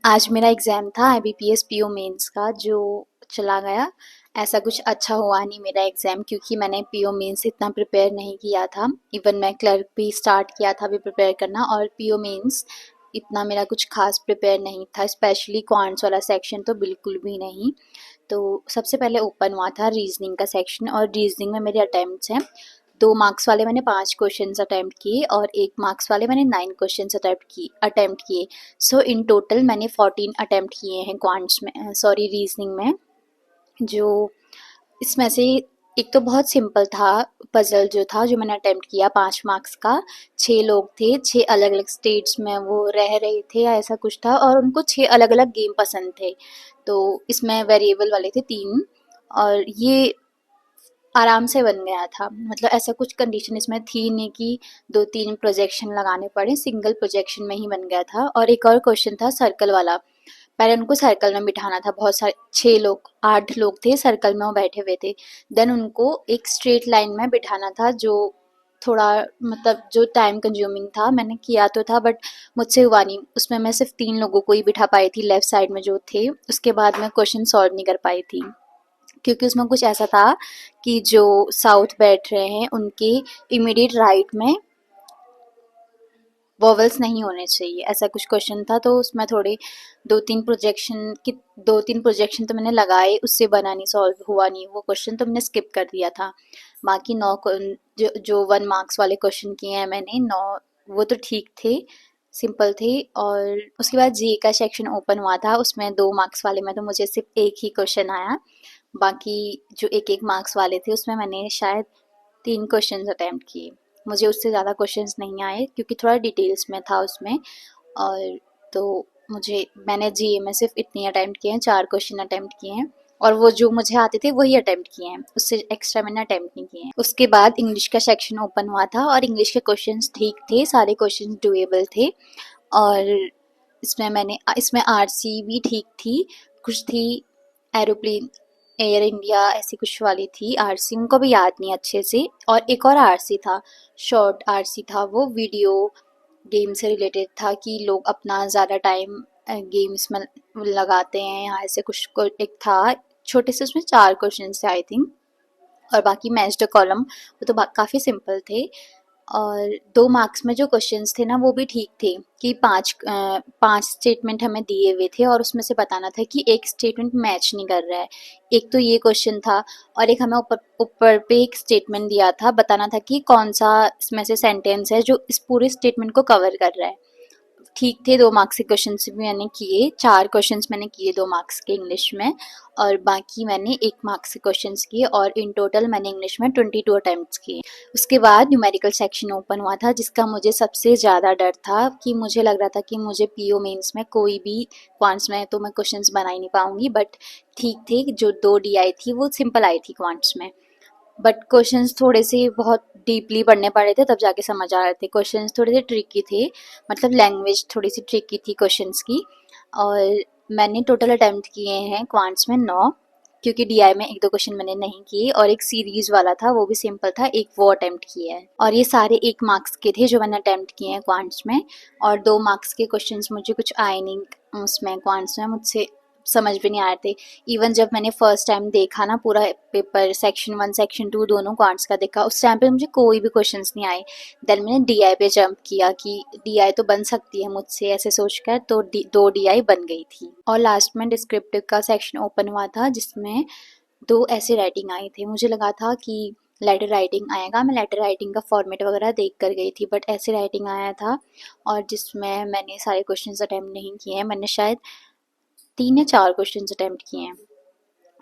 आज मेरा एग्ज़ाम था IBPS पीओ मेंस का जो चला गया। ऐसा कुछ अच्छा हुआ नहीं मेरा एग्ज़ाम क्योंकि मैंने पीओ मेंस इतना प्रिपेयर नहीं किया था। इवन मैं क्लर्क भी स्टार्ट किया था अभी प्रिपेयर करना और पीओ मेंस इतना मेरा कुछ खास प्रिपेयर नहीं था, स्पेशली क्वांट्स वाला सेक्शन तो बिल्कुल भी नहीं। तो सबसे पहले ओपन हुआ था रीजनिंग का सेक्शन और रीजनिंग में मेरे अटेम्प्ट्स हैं 2 मार्क्स वाले मैंने 5 क्वेश्चंस अटेम्प्ट किए और 1 मार्क्स वाले मैंने 9 क्वेश्चंस अटेम्प्ट किए। सो इन टोटल मैंने 14 अटेम्प्ट किए हैं क्वांट्स में, सॉरी रीजनिंग में। जो इसमें से एक तो बहुत सिंपल था, पजल जो था जो मैंने अटेम्प्ट किया 5 मार्क्स का। 6 लोग थे, 6 अलग अलग स्टेट्स में वो रह रहे थे या ऐसा कुछ था और उनको 6 अलग अलग गेम पसंद थे। तो इसमें वेरिएबल वाले थे 3 और ये आराम से बन गया था। मतलब ऐसा कुछ कंडीशन इसमें थी नहीं कि 2-3 प्रोजेक्शन लगाने पड़े, सिंगल प्रोजेक्शन में ही बन गया था। और एक और क्वेश्चन था सर्कल वाला। पहले उनको सर्कल में बिठाना था, बहुत सारे 6 लोग 8 लोग थे सर्कल में वो बैठे हुए थे। देन उनको एक स्ट्रेट लाइन में बिठाना था जो थोड़ा मतलब जो टाइम कंज्यूमिंग था। मैंने किया तो था बट मुझसे हुआ नहीं। उसमें मैं सिर्फ 3 लोगों को ही बिठा पाई थी लेफ्ट साइड में जो थे। उसके बाद मैं क्वेश्चन सॉल्व नहीं कर पाई थी क्योंकि उसमें कुछ ऐसा था कि जो साउथ बैठ रहे हैं उनके इमीडिएट राइट में वोवेल्स नहीं होने चाहिए, ऐसा कुछ क्वेश्चन था। तो उसमें थोड़े 2-3 प्रोजेक्शन तो मैंने लगाए, उससे बना नहीं, सॉल्व हुआ नहीं वो क्वेश्चन, तो मैंने स्किप कर दिया था। बाकी 9 जो 1 मार्क्स वाले क्वेश्चन किए हैं मैंने 9, वो तो ठीक थे, सिंपल थे। और उसके बाद जी का सेक्शन ओपन हुआ था, उसमें 2 मार्क्स वाले में तो मुझे सिर्फ एक ही क्वेश्चन आया। बाकी जो 1-1 मार्क्स वाले थे उसमें मैंने शायद 3 क्वेश्चंस अटेम्प्ट किए। मुझे उससे ज़्यादा क्वेश्चंस नहीं आए क्योंकि थोड़ा डिटेल्स में था उसमें। और तो मैंने जीए में सिर्फ इतने अटेम्प्ट किए हैं, 4 क्वेश्चन अटेम्प्ट किए हैं और वो जो मुझे आते थे वही अटेम्प्ट किए हैं, उससे एक्स्ट्रा मैंने अटेम्प्ट नहीं किए हैं। उसके बाद इंग्लिश का सेक्शन ओपन हुआ था और इंग्लिश के क्वेश्चंस ठीक थे, सारे क्वेश्चंस डुएबल थे। और इसमें आरसी भी ठीक थी, कुछ थी एरोप्लेन एयर इंडिया ऐसी कुछ वाली थी आरसी, उनको भी याद नहीं अच्छे से। और एक और आरसी था, शॉर्ट आरसी था, वो वीडियो गेम से रिलेटेड था कि लोग अपना ज़्यादा टाइम गेम्स में लगाते हैं या ऐसे कुछ एक था छोटे से, उसमें 4 क्वेश्चन थे आई थिंक। और बाकी मैच द कॉलम वो तो काफ़ी सिंपल थे। और 2 मार्क्स में जो क्वेश्चंस थे ना वो भी ठीक थे कि 5 स्टेटमेंट हमें दिए हुए थे और उसमें से बताना था कि एक स्टेटमेंट मैच नहीं कर रहा है। एक तो ये क्वेश्चन था और एक हमें ऊपर ऊपर पे एक स्टेटमेंट दिया था, बताना था कि कौन सा इसमें से सेंटेंस है जो इस पूरे स्टेटमेंट को कवर कर रहा है। ठीक थे, 2 मार्क्स के क्वेश्चन भी मैंने किए, 4 क्वेश्चंस मैंने किए 2 मार्क्स के इंग्लिश में और बाकी मैंने 1 मार्क्स के क्वेश्चंस किए और इन टोटल मैंने इंग्लिश में 22 अटेम्प्ट्स किए। उसके बाद न्यूमेरिकल सेक्शन ओपन हुआ था जिसका मुझे सबसे ज़्यादा डर था कि मुझे लग रहा था कि मुझे पीओ मेंस में कोई भी क्वांट्स में तो मैं क्वेश्चंस बना ही नहीं पाऊंगी। बट ठीक थे, जो 2 DI थी वो सिंपल आई थी क्वांट्स में। बट क्वेश्चंस थोड़े से बहुत डीपली पढ़ने पड़े थे तब जाके समझ आ रहे थे। क्वेश्चंस थोड़े से ट्रिकी थे, मतलब लैंग्वेज थोड़ी सी ट्रिकी थी क्वेश्चंस की। और मैंने टोटल अटेम्प्ट किए हैं क्वांट्स में 9, क्योंकि डीआई में 1-2 क्वेश्चन मैंने नहीं किए और एक सीरीज वाला था वो भी सिंपल था, एक वो अटेम्प्ट किया है। और ये सारे 1 मार्क्स के थे जो मैंने अटेम्प्ट किए हैं क्वांट्स में। और 2 मार्क्स के क्वेश्चंस मुझे कुछ आए नहीं उसमें, क्वांट्स में मुझसे समझ भी नहीं आ रहे थे। इवन जब मैंने फर्स्ट टाइम देखा ना पूरा पेपर, सेक्शन 1 सेक्शन 2 दोनों क्वांट्स का देखा, उस टाइम पे मुझे कोई भी क्वेश्चंस नहीं आए। देन मैंने डीआई पे जंप किया कि डीआई तो बन सकती है मुझसे ऐसे सोचकर, तो 2 डीआई बन गई थी। और लास्ट में डिस्क्रिप्टिव का सेक्शन ओपन हुआ था जिसमें 2 ऐसे राइटिंग आई थी। मुझे लगा था कि लेटर राइटिंग आएगा, मैं लेटर राइटिंग का फॉर्मेट वगैरह देख कर गई थी, बट ऐसे राइटिंग आया था और जिसमें मैंने सारे क्वेश्चंस अटेम्प्ट नहीं किए हैं। मैंने शायद 3 या 4 क्वेश्चंस अटेम्प्ट किए हैं।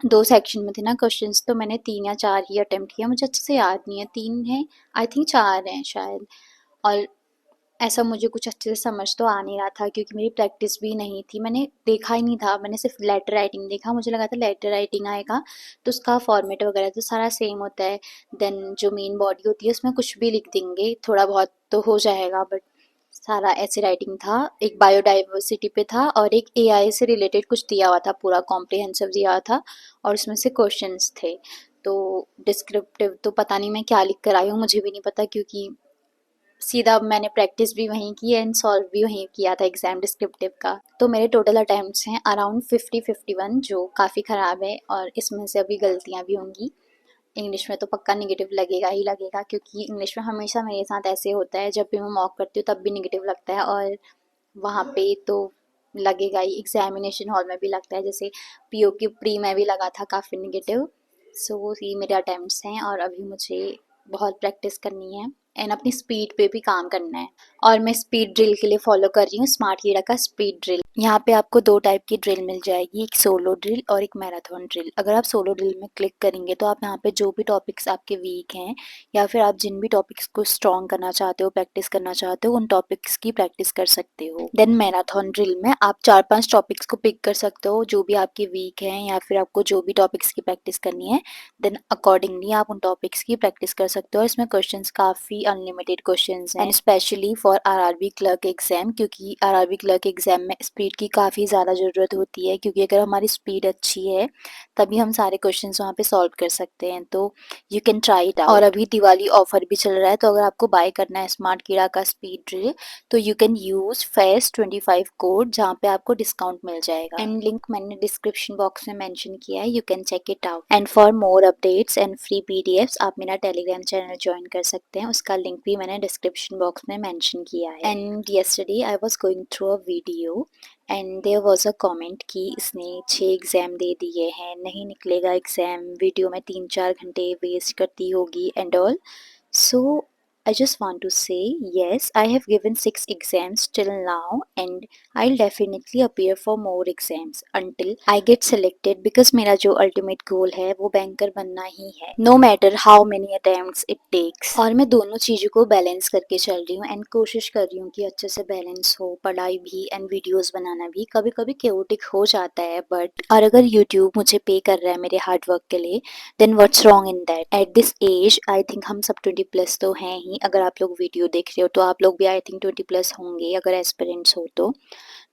2 सेक्शन में थे ना क्वेश्चंस, तो मैंने 3 या 4 ही अटेम्प्ट किया, मुझे अच्छे से याद नहीं है 3 है आई थिंक, 4 हैं शायद। और ऐसा मुझे कुछ अच्छे से समझ तो आ नहीं रहा था क्योंकि मेरी प्रैक्टिस भी नहीं थी, मैंने देखा ही नहीं था, मैंने सिर्फ लेटर राइटिंग देखा, मुझे लगा था लेटर राइटिंग आएगा तो उसका फॉर्मेट वगैरह तो सारा सेम होता है। देन जो मेन बॉडी होती है उसमें कुछ भी लिख देंगे, थोड़ा बहुत तो हो जाएगा। बट सारा ऐसे राइटिंग था, एक बायोडाइवर्सिटी पे था और एक एआई से रिलेटेड कुछ दिया हुआ था, पूरा कॉम्प्रिहेंसिव दिया हुआ था और उसमें से क्वेश्चंस थे। तो डिस्क्रिप्टिव तो पता नहीं मैं क्या लिख कर आई हूँ, मुझे भी नहीं पता क्योंकि सीधा मैंने प्रैक्टिस भी वहीं की एंड सॉल्व भी वहीं किया था एग्जाम डिस्क्रिप्टिव का। तो मेरे टोटल अटेम्प्ट्स हैं अराउंड 50-51, जो काफ़ी ख़राब है और इसमें से अभी गलतियाँ भी होंगी। इंग्लिश में तो पक्का नेगेटिव लगेगा ही लगेगा, क्योंकि इंग्लिश में हमेशा मेरे साथ ऐसे होता है, जब भी मैं मॉक करती हूँ तब भी नेगेटिव लगता है, और वहाँ पे तो लगेगा ही, एग्जामिनेशन हॉल में भी लगता है, जैसे पीओ की प्री में भी लगा था काफ़ी नेगेटिव। सो ये मेरे अटेम्प्ट्स हैं और अभी मुझे बहुत प्रैक्टिस करनी है एंड अपनी स्पीड पे भी काम करना है। और मैं स्पीड ड्रिल के लिए फॉलो कर रही हूँ स्मार्ट कीड़ा का स्पीड ड्रिल। यहाँ पे आपको दो टाइप की ड्रिल मिल जाएगी, एक सोलो ड्रिल और एक मैराथन ड्रिल। अगर आप सोलो ड्रिल में क्लिक करेंगे तो आप यहाँ पे जो भी टॉपिक्स आपके वीक हैं या फिर आप जिन भी टॉपिक्स को स्ट्रॉन्ग करना चाहते हो, प्रैक्टिस करना चाहते हो, उन टॉपिक्स की प्रैक्टिस कर सकते हो। देन मैराथन ड्रिल में आप 4-5 टॉपिक्स को पिक कर सकते हो जो भी आपके वीक हैं या फिर आपको जो भी टॉपिक्स की प्रैक्टिस करनी है, देन अकॉर्डिंगली आप उन टॉपिक्स की प्रैक्टिस कर सकते हो। इसमें क्वेश्चंस काफ़ी अनलिमिटेड क्वेश्चंस हैं and specially for RRB clerk exam, क्योंकि आरआरबी क्लर्क एग्जाम में स्पीड की काफ़ी ज़्यादा ज़रूरत होती है, क्योंकि अगर हमारी स्पीड अच्छी है तभी हम सारे क्वेश्चंस वहाँ पे सॉल्व कर सकते हैं। तो you can try it out. और अभी दिवाली ऑफर भी चल रहा है, तो अगर आपको बाय करना है स्मार्ट कीड़ा का स्पीड ड्रिल तो you can use FEST25 code, जहाँ पे आपको डिस्काउंट मिल जाएगा एंड लिंक मैंने डिस्क्रिप्शन बॉक्स में मेंशन किया है, you can check it out. And for more updates and free PDFs आप मेरा टेलीग्राम चैनल ज्वाइन कर सकते हैं, उसका लिंक भी मैंने डिस्क्रिप्शन बॉक्स में मेंशन किया है। And yesterday I was going through a video and there was a comment कि इसने 6 एग्ज़ाम दे दिए हैं, नहीं निकलेगा एग्ज़ाम, वीडियो में 3-4 घंटे वेस्ट करती होगी and all. So I just want to say yes, I have given 6 exams till now and I'll definitely appear for more exams until I get selected, because मेरा जो ultimate goal है वो banker बनना ही है, no matter how many attempts it takes। और मैं दोनों चीज़ों को बैलेंस करके चल रही हूँ एंड कोशिश कर रही हूँ कि अच्छे से बैलेंस हो, पढ़ाई भी एंड वीडियोस बनाना भी। कभी कभी केओटिक हो जाता है बट, और अगर यूट्यूब मुझे पे कर रहा है मेरे हार्ड वर्क के लिए, then what's wrong in that. At this age I think हम सब 20+ तो हैं ही, अगर आप लोग वीडियो देख रहे हो तो आप लोग भी आई थिंक 20+ होंगे अगर एस्पिरेंट्स हो तो।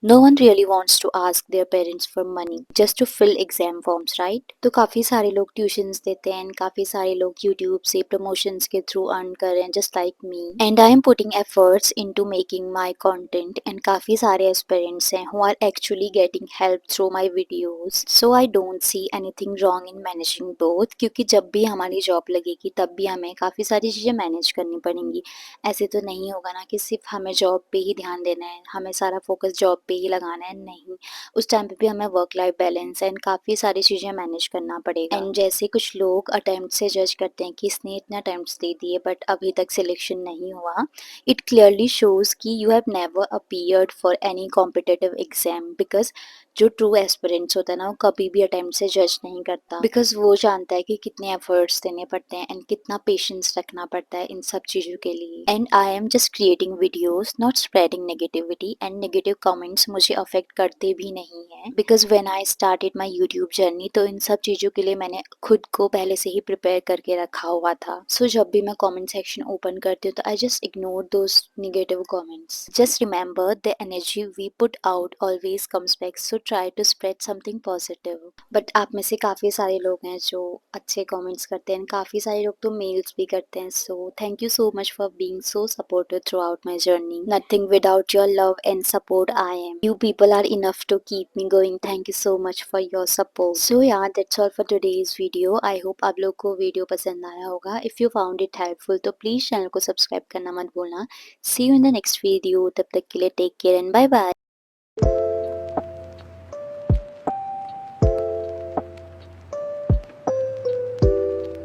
No one really wants to ask their parents for money just to fill exam forms, right? तो काफ़ी सारे लोग ट्यूशंस देते हैं and काफ़ी सारे लोग यूट्यूब से प्रमोशंस के थ्रू अर्न कर रहे हैं, just like me. And I am putting efforts into making my content and काफ़ी सारे aspirants हैं who are actually getting help through my videos. So I don't see anything wrong in managing both, क्योंकि जब भी हमारी job लगेगी तब भी हमें काफ़ी सारी चीज़ें मैनेज करनी पड़ेंगी। ऐसे तो नहीं होगा ना कि सिर्फ हमें जॉब पे ही ध्यान देना है, हमें सारा फोकस जॉब पे ही लगाना है, नहीं। उस टाइम पे भी हमें वर्क लाइफ बैलेंस एंड काफ़ी सारी चीज़ें मैनेज करना पड़ेगा। एंड जैसे कुछ लोग अटेम्प्ट से जज करते हैं कि इसने इतने अटेम्प्ट्स दे दिए बट अभी तक सिलेक्शन नहीं हुआ, इट क्लियरली शोज़ कि you have never appeared for any competitive exam, because जो ट्रू एस्पिरेंट्स होता है ना वो कभी भी अटेम्प्ट से जज नहीं करता, बिकॉज वो जानता है कि कितने एफर्ट्स देने पड़ते हैं एंड कितना पेशेंस रखना पड़ता है इन सब चीज़ों के लिए। And I am just creating videos, not spreading negativity, and negative comments मुझे अफेक्ट करते भी नहीं हैं, because when I started my YouTube journey तो इन सब चीज़ों के लिए मैंने खुद को पहले से ही प्रिपेयर करके रखा हुआ था। सो जब भी मैं कमेंट सेक्शन ओपन करती हूँ तो I just ignore those negative comments. Just remember the energy we put out always comes back, so try to spread something positive. But आप में से काफ़ी सारे लोग हैं जो अच्छे कमेंट्स करते हैं, काफ़ी सारे लोग तो मेल्स भी करते हैं। So thank you so much for being so supportive throughout my journey. Nothing without your love and support I am. You people are enough to keep me going. Thank you so much for your support. So यार that's all for today's video. I hope आप लोग को video पसंद आया होगा। If you found it helpful तो please channel को subscribe करना मत भूलना। सी you in the next video, तब तक के लिए take care and bye bye.